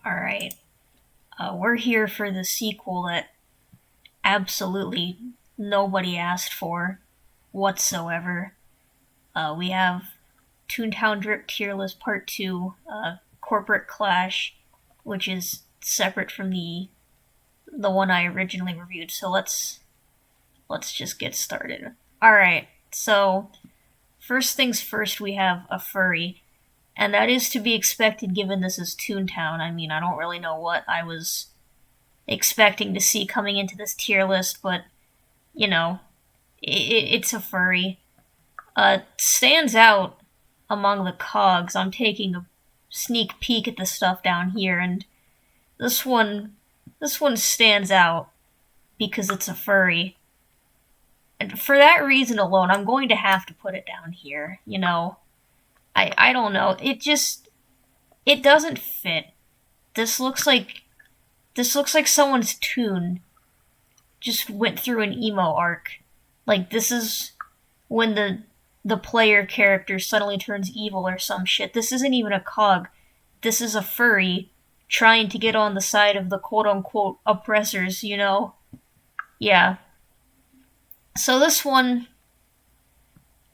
Alright, we're here for the sequel that absolutely nobody asked for whatsoever. We have Toontown Drip Tier List Part 2, Corporate Clash, which is separate from the one I originally reviewed. So let's just get started. Alright, so first things first, we have a furry. And that is to be expected given this is Toontown. I mean, I don't really know what I was expecting to see coming into this tier list, but, you know, it's a furry. Stands out among the cogs. I'm taking a sneak peek at the stuff down here, and this one stands out because it's a furry. And for that reason alone, I'm going to have to put it down here, you know. I don't know. It doesn't fit. This looks like someone's toon just went through an emo arc. Like, this is when the player character suddenly turns evil or some shit. This isn't even a cog. This is a furry trying to get on the side of the quote-unquote oppressors, you know? Yeah. So this one,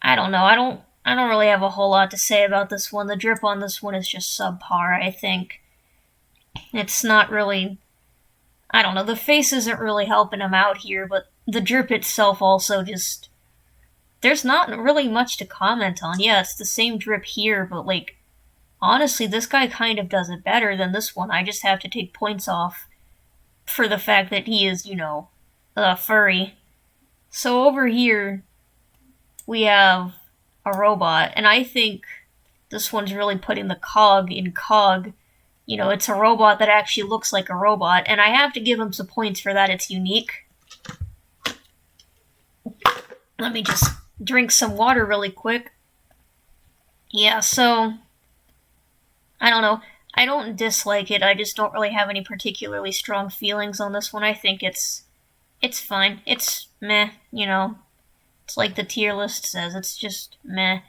I don't know. I don't really have a whole lot to say about this one. The drip on this one is just subpar, I think. It's not really... I don't know, the face isn't really helping him out here, but the drip itself also just... There's not really much to comment on. Yeah, it's the same drip here, but, like, honestly, this guy kind of does it better than this one. I just have to take points off for the fact that he is, you know, a furry. So over here, we have a robot, and I think this one's really putting the cog in cog. You know, it's a robot that actually looks like a robot, and I have to give him some points for that. It's unique. Let me just drink some water really quick. Yeah, so I don't know. I don't dislike it. I just don't really have any particularly strong feelings on this one. I think it's fine. It's meh, you know. It's like the tier list says, it's just meh.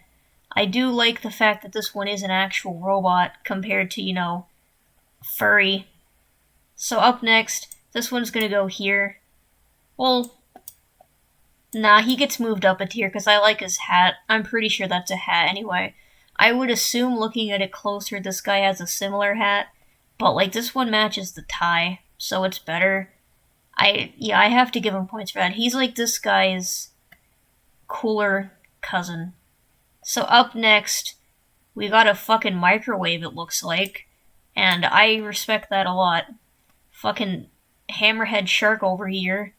I do like the fact that this one is an actual robot compared to, you know, furry. So up next, this one's gonna go here. Well, nah, he gets moved up a tier because I like his hat. I'm pretty sure that's a hat anyway. I would assume, looking at it closer, this guy has a similar hat, but, like, this one matches the tie, so it's better. I have to give him points for that. He's like this guy's cooler cousin. So up next, we got a fucking microwave, it looks like, and I respect that a lot. Fucking hammerhead shark over here.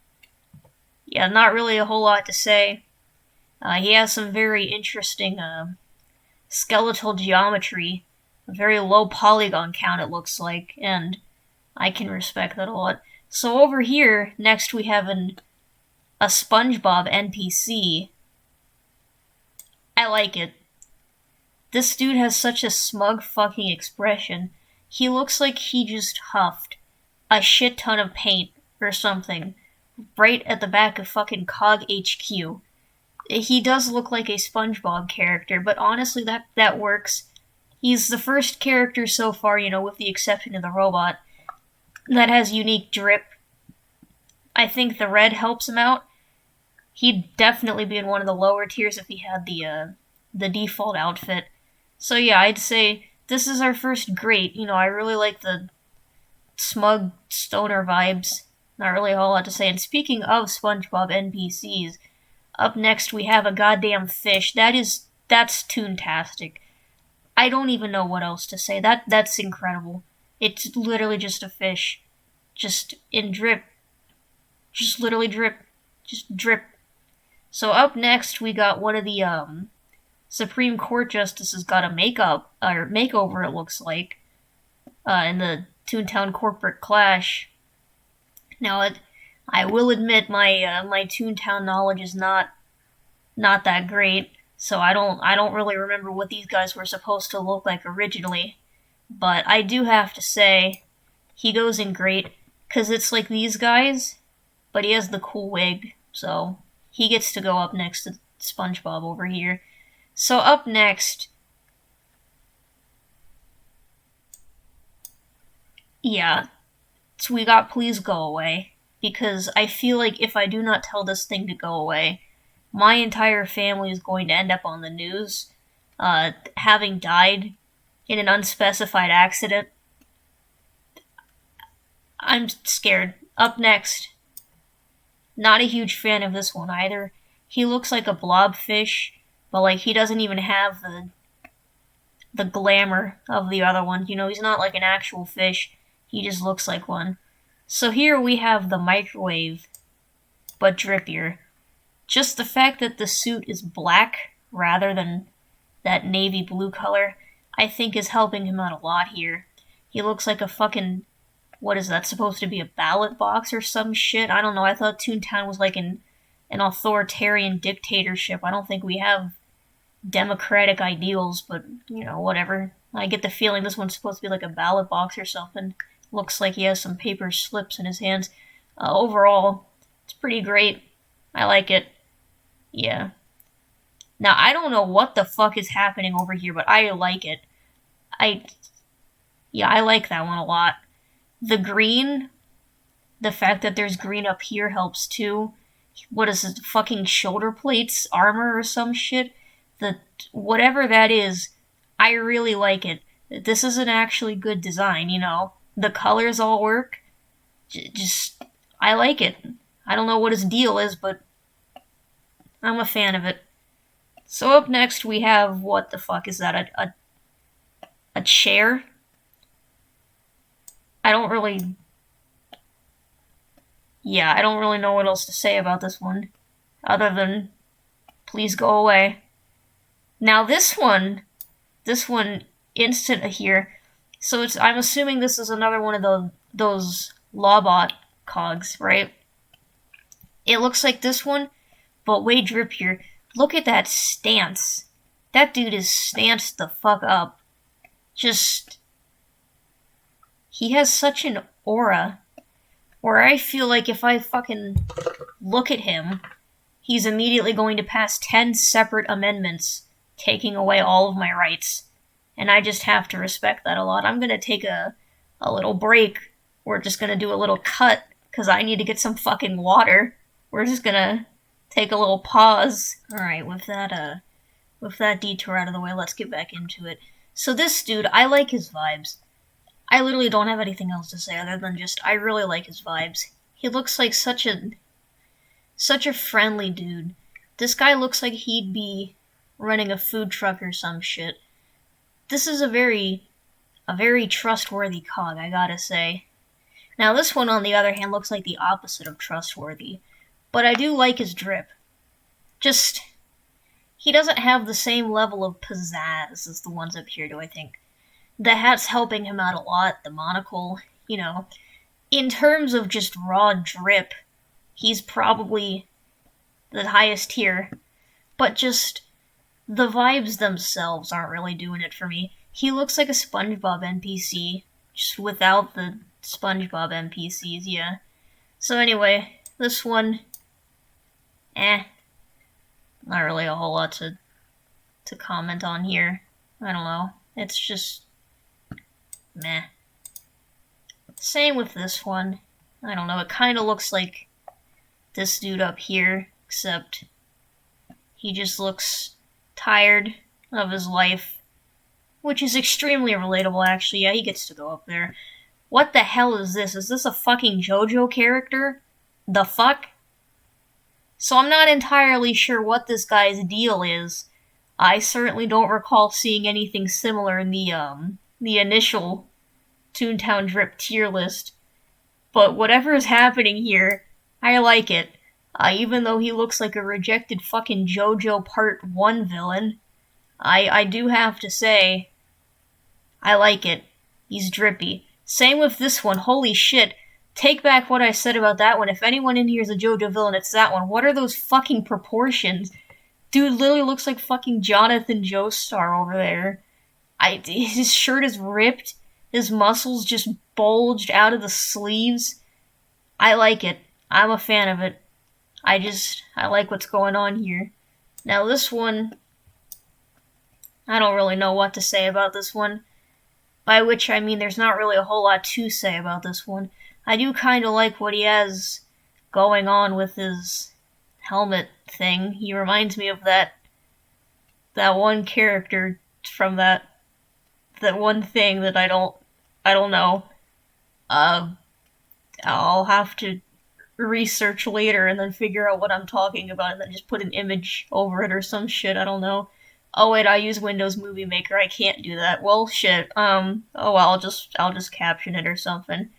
Yeah, not really a whole lot to say. He has some very interesting skeletal geometry, a very low polygon count it looks like, and I can respect that a lot. So over here, next we have a SpongeBob NPC. I like it. This dude has such a smug fucking expression. He looks like he just huffed a shit ton of paint or something right at the back of fucking Cog HQ. He does look like a SpongeBob character, but honestly, that works. He's the first character so far, you know, with the exception of the robot, that has unique drip. I think the red helps him out. He'd definitely be in one of the lower tiers if he had the default outfit. So yeah, I'd say this is our first great. You know, I really like the smug stoner vibes. Not really a whole lot to say. And speaking of SpongeBob NPCs, up next we have a goddamn fish. That's toontastic. I don't even know what else to say. That's incredible. It's literally just a fish. Just in drip. Just literally drip. Just drip. So up next, we got one of the Supreme Court justices got a makeover, it looks like, in the Toontown Corporate Clash. Now, I will admit my Toontown knowledge is not that great, so I don't really remember what these guys were supposed to look like originally. But I do have to say, he goes in great, because it's like these guys, but he has the cool wig, so he gets to go up next to SpongeBob over here. So up next, Yeah, so we got please go away. Because I feel like if I do not tell this thing to go away, my entire family is going to end up on the news, having died in an unspecified accident. I'm scared. Up next, not a huge fan of this one either. He looks like a blobfish, but like he doesn't even have the glamour of the other one. You know, he's not like an actual fish. He just looks like one. So here we have the microwave, but drippier. Just the fact that the suit is black rather than that navy blue color, I think is helping him out a lot here. He looks like a fucking, what is that, supposed to be a ballot box or some shit? I don't know. I thought Toontown was like an authoritarian dictatorship. I don't think we have democratic ideals, but, you know, whatever. I get the feeling this one's supposed to be like a ballot box or something. Looks like he has some paper slips in his hands. Overall, it's pretty great. I like it. Yeah. Now, I don't know what the fuck is happening over here, but I like it. I, yeah, I like that one a lot. The green, the fact that there's green up here helps too. What is it, fucking shoulder plates, armor or some shit? The, whatever that is, I really like it. This is an actually good design, you know? The colors all work. Just, I like it. I don't know what his deal is, but I'm a fan of it. So up next we have, what the fuck is that? A chair? I don't really... Yeah, I don't really know what else to say about this one. Other than, please go away. Now this one instant here. So I'm assuming this is another one of those Lawbot cogs, right? It looks like this one, but way drippier. Look at that stance. That dude is stanced the fuck up. Just... He has such an aura where I feel like if I fucking look at him, he's immediately going to pass 10 separate amendments taking away all of my rights. And I just have to respect that a lot. I'm gonna take a little break. We're just gonna do a little cut, because I need to get some fucking water. We're just gonna take a little pause. Alright, with that detour out of the way, let's get back into it. So this dude, I like his vibes. I literally don't have anything else to say other than just, I really like his vibes. He looks like such a friendly dude. This guy looks like he'd be running a food truck or some shit. This is a very trustworthy cog, I gotta say. Now this one, on the other hand, looks like the opposite of trustworthy. But I do like his drip. Just, he doesn't have the same level of pizzazz as the ones up here do, I think. The hat's helping him out a lot, the monocle, you know. In terms of just raw drip, he's probably the highest tier. But just, the vibes themselves aren't really doing it for me. He looks like a SpongeBob NPC, just without the SpongeBob NPCs, yeah. So anyway, this one, not really a whole lot to comment on here. I don't know. It's just meh. Same with this one. I don't know, it kind of looks like this dude up here, except he just looks tired of his life, which is extremely relatable, actually. Yeah, he gets to go up there. What the hell is this? Is this a fucking JoJo character? The fuck? So I'm not entirely sure what this guy's deal is. I certainly don't recall seeing anything similar in the initial Toontown Drip tier list. But whatever is happening here, I like it. Even though he looks like a rejected fucking JoJo Part 1 villain, I do have to say, I like it. He's drippy. Same with this one. Holy shit. Take back what I said about that one. If anyone in here is a JoJo villain, it's that one. What are those fucking proportions? Dude literally looks like fucking Jonathan Joestar over there. His shirt is ripped. His muscles just bulged out of the sleeves. I like it. I'm a fan of it. I like what's going on here. Now this one, I don't really know what to say about this one. by which I mean there's not really a whole lot to say about this one. I do kind of like what he has going on with his helmet thing. He reminds me of that one character from that one thing that I don't know. Uh, I'll have to research later and then figure out what I'm talking about and then just put an image over it or some shit. I don't know. Oh wait, I use Windows Movie Maker. I can't do that. Well, shit. Oh well, I'll just caption it or something.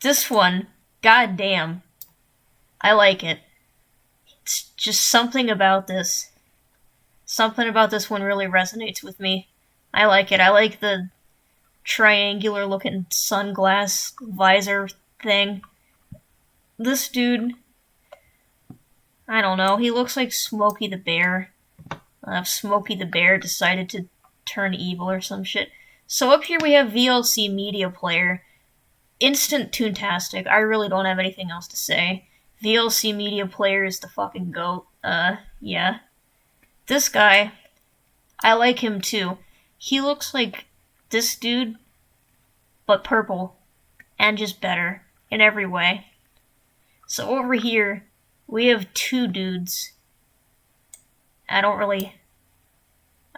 This one, goddamn, I like it. It's just something about this. Something about this one really resonates with me. I like it. I like the triangular looking sunglass visor thing. This dude, I don't know, he looks like Smokey the Bear. If Smokey the Bear decided to turn evil or some shit. So up here we have VLC Media Player. Instant Toontastic. I really don't have anything else to say. VLC Media Player is the fucking GOAT. Yeah. This guy, I like him too. He looks like this dude, but purple. And just better. In every way. So over here, we have two dudes. I don't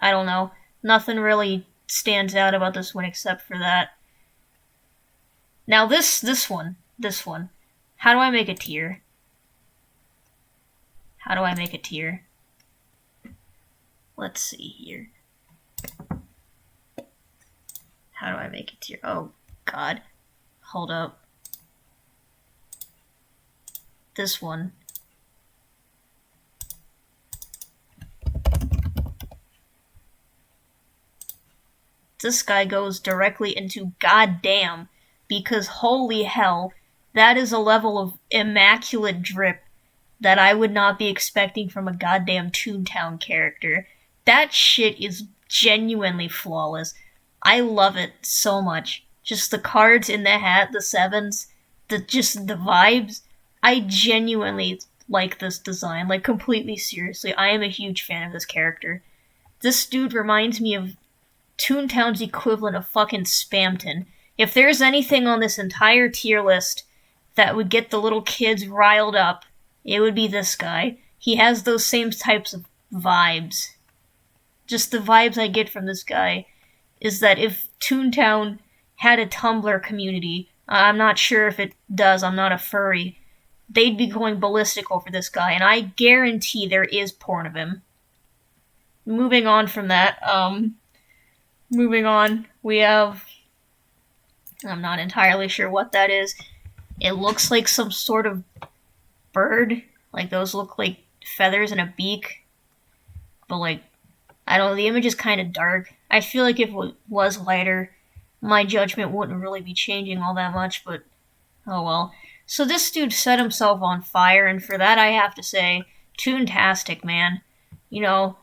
know. Nothing really stands out about this one except for that. Now this one. How do I make a tier? How do I make a tier? Let's see here. How do I make a tier? Oh, God. Hold up. This one. This guy goes directly into goddamn, because holy hell, that is a level of immaculate drip that I would not be expecting from a goddamn Toontown character. That shit is genuinely flawless. I love it so much. Just the cards in the hat, the sevens, the vibes. I genuinely like this design, like completely seriously. I am a huge fan of this character. This dude reminds me of Toontown's equivalent of fucking Spamton. If there's anything on this entire tier list that would get the little kids riled up, it would be this guy. He has those same types of vibes. Just the vibes I get from this guy is that if Toontown had a Tumblr community, I'm not sure if it does, I'm not a furry, they'd be going ballistic over this guy, and I guarantee there is porn of him. Moving on from that, we have... I'm not entirely sure what that is. It looks like some sort of bird. Like, those look like feathers and a beak. But, like, I don't know, the image is kind of dark. I feel like if it was lighter, my judgment wouldn't really be changing all that much, but oh well. So this dude set himself on fire, and for that I have to say, Toontastic, man. You know,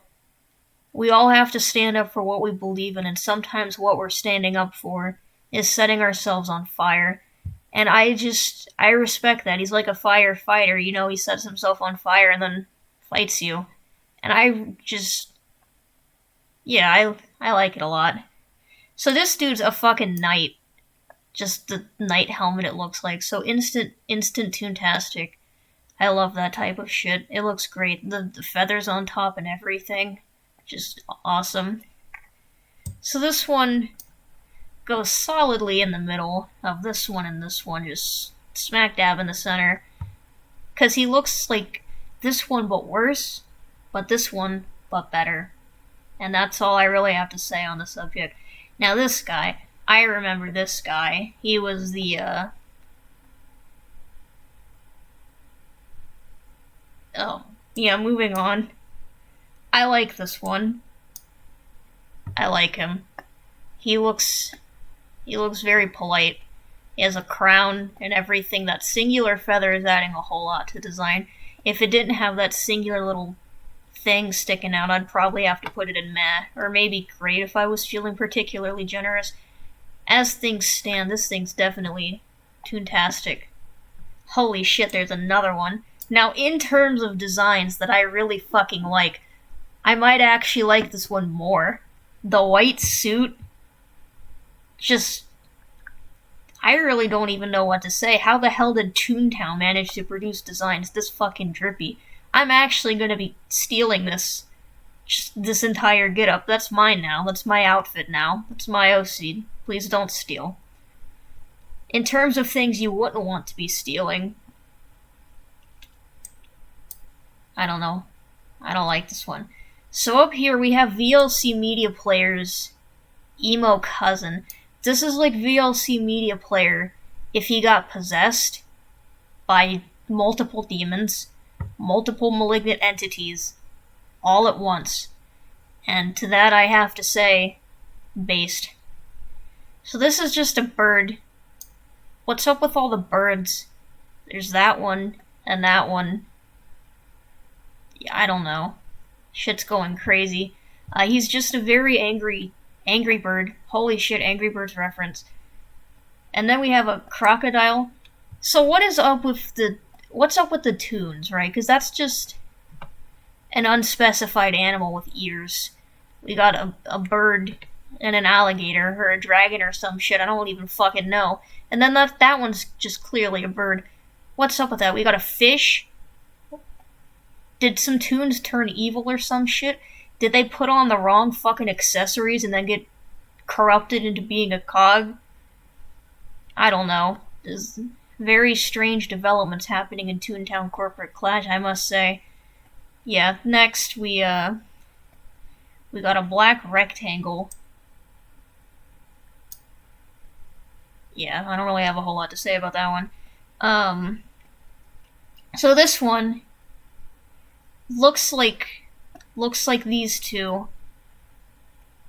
we all have to stand up for what we believe in, and sometimes what we're standing up for is setting ourselves on fire. And I respect that. He's like a firefighter, you know, he sets himself on fire and then fights you. And I like it a lot. So this dude's a fucking knight. Just the knight helmet it looks like. So instant Toontastic. I love that type of shit. It looks great. The feathers on top and everything. Just awesome. So this one goes solidly in the middle of this one and this one, just smack dab in the center. Because he looks like this one but worse, but this one but better. And that's all I really have to say on the subject. Now this guy, I remember this guy. He was the, oh, yeah, moving on. I like this one. I like him. He looks very polite. He has a crown and everything. That singular feather is adding a whole lot to the design. If it didn't have that singular little thing sticking out, I'd probably have to put it in meh, or maybe great if I was feeling particularly generous. As things stand, this thing's definitely Toontastic. Holy shit, there's another one. Now, in terms of designs that I really fucking like, I might actually like this one more. The white suit. Just, I really don't even know what to say. How the hell did Toontown manage to produce designs this fucking drippy? I'm actually gonna be stealing this entire getup. That's mine now. That's my outfit now. That's my OC. Please don't steal. In terms of things you wouldn't want to be stealing, I don't know. I don't like this one. So up here we have VLC Media Player's emo cousin. This is like VLC Media Player if he got possessed by multiple demons, multiple malignant entities, all at once. And to that I have to say, based. So this is just a bird. What's up with all the birds? There's that one, and that one. Yeah, I don't know. Shit's going crazy. He's just a very angry bird. Holy shit, Angry Birds reference. And then we have a crocodile. So what's up with the toons, right? Because that's just an unspecified animal with ears. We got a bird and an alligator, or a dragon or some shit, I don't even fucking know. And then that one's just clearly a bird. What's up with that? We got a fish. Did some toons turn evil or some shit? Did they put on the wrong fucking accessories and then get corrupted into being a cog? I don't know. There's very strange developments happening in Toontown Corporate Clash, I must say. Yeah, next we got a black rectangle. Yeah, I don't really have a whole lot to say about that one. So this one looks like these two.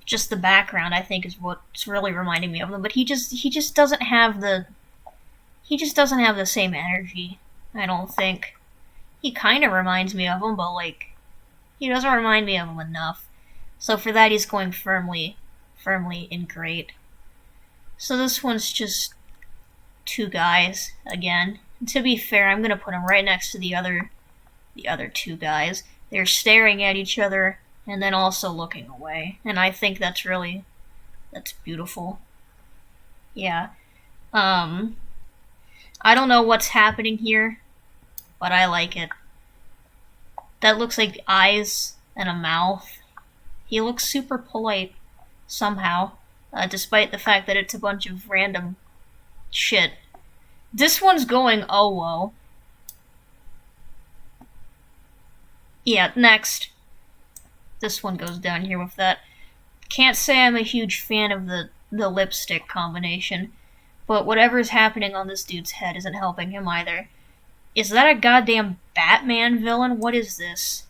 Just the background, I think, is what's really reminding me of them. But he just doesn't have the same energy. I don't think. He kind of reminds me of him, but like, he doesn't remind me of him enough. So for that, he's going firmly in great. So this one's just two guys again. And to be fair, I'm gonna put him right next to the other two guys. They're staring at each other and then also looking away. And I think that's beautiful. Yeah. I don't know what's happening here, but I like it. That looks like eyes and a mouth. He looks super polite somehow, despite the fact that it's a bunch of random shit. This one's going oh whoa. Yeah, next. This one goes down here with that. Can't say I'm a huge fan of the lipstick combination, but whatever's happening on this dude's head isn't helping him either. Is that a goddamn Batman villain? What is this?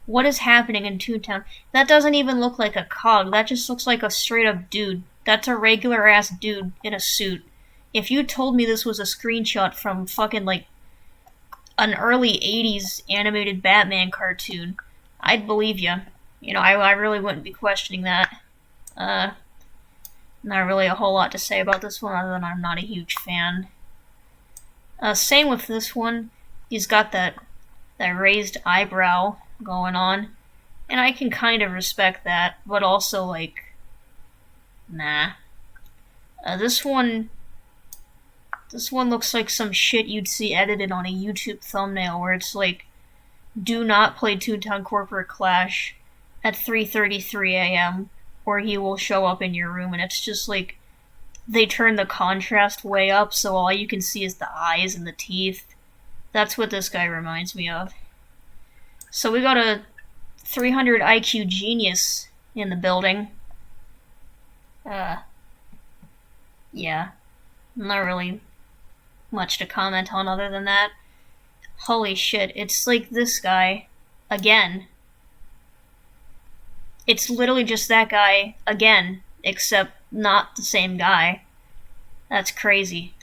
What is happening in Toontown? That doesn't even look like a cog. That just looks like a straight up dude. That's a regular ass dude in a suit. If you told me this was a screenshot from fucking like an early 80s animated Batman cartoon, I'd believe you. You know, I really wouldn't be questioning that. Not really a whole lot to say about this one other than I'm not a huge fan. Same with this one. He's got that raised eyebrow going on, and I can kind of respect that, but also like, nah. This one looks like some shit you'd see edited on a YouTube thumbnail where it's like, do not play Toontown Corporate Clash at 3:33 a.m. or he will show up in your room, and it's just like, they turn the contrast way up so all you can see is the eyes and the teeth. That's what this guy reminds me of. So we got a 300 IQ genius in the building. Yeah. Not really much to comment on other than that. Holy shit, it's like this guy again. It's literally just that guy again, except not the same guy. That's crazy.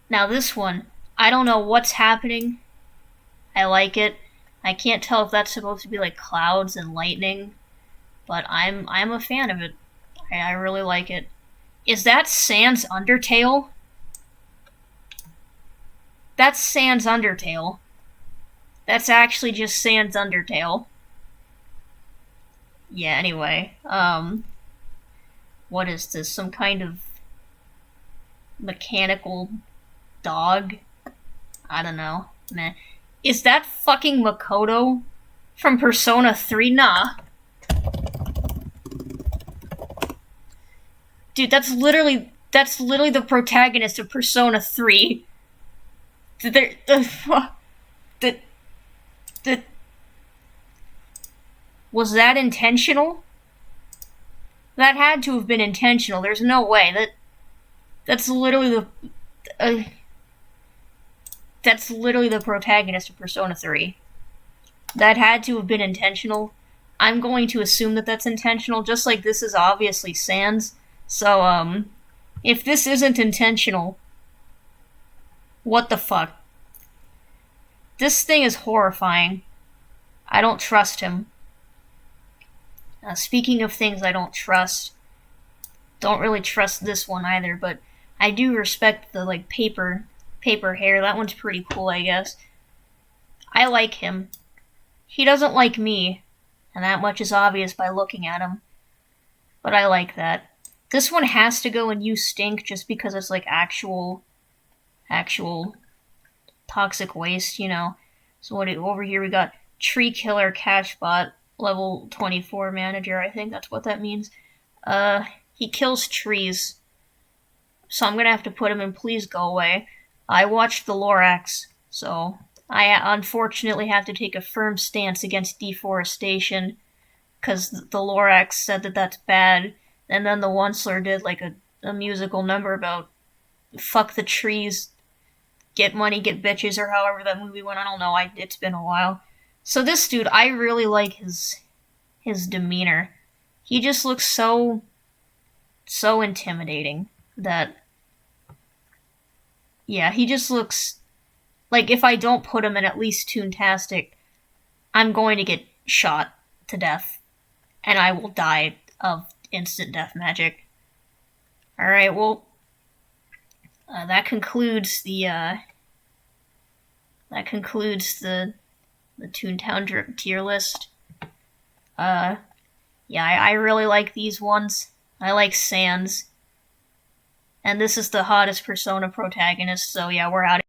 Now this one, I don't know what's happening. I like it. I can't tell if that's supposed to be like clouds and lightning, but I'm a fan of it. I really like it. Is that Sans Undertale? That's Sans Undertale. That's actually just Sans Undertale. Yeah, anyway. What is this? Some kind of mechanical dog? I don't know. Meh. Is that fucking Makoto from Persona 3? Nah. Dude, that's literally the protagonist of Persona 3. Was that intentional? That had to have been intentional. There's no way. That's literally the protagonist of Persona 3. That had to have been intentional. I'm going to assume that that's intentional, just like this is obviously Sans. So, if this isn't intentional, what the fuck? This thing is horrifying. I don't trust him. Speaking of things I don't trust, don't really trust this one either, but I do respect the, like, paper hair. That one's pretty cool, I guess. I like him. He doesn't like me, and that much is obvious by looking at him. But I like that. This one has to go in You Stink just because it's, like, actual toxic waste, you know. So over here we got Tree Killer Cashbot, level 24 manager, I think that's what that means. He kills trees. So I'm gonna have to put him in Please Go Away. I watched the Lorax, so I unfortunately have to take a firm stance against deforestation, because the Lorax said that that's bad, and then the Onceler did like a musical number about fuck the trees, get money, get bitches, or however that movie went. I don't know, it's been a while. So this dude, I really like his demeanor. He just looks so intimidating that, yeah, he just looks like if I don't put him in at least Toontastic, I'm going to get shot to death, and I will die of instant death magic. Alright, well, that concludes the Toontown tier list. Yeah, I really like these ones. I like Sans. And this is the hottest Persona protagonist, so yeah, we're out.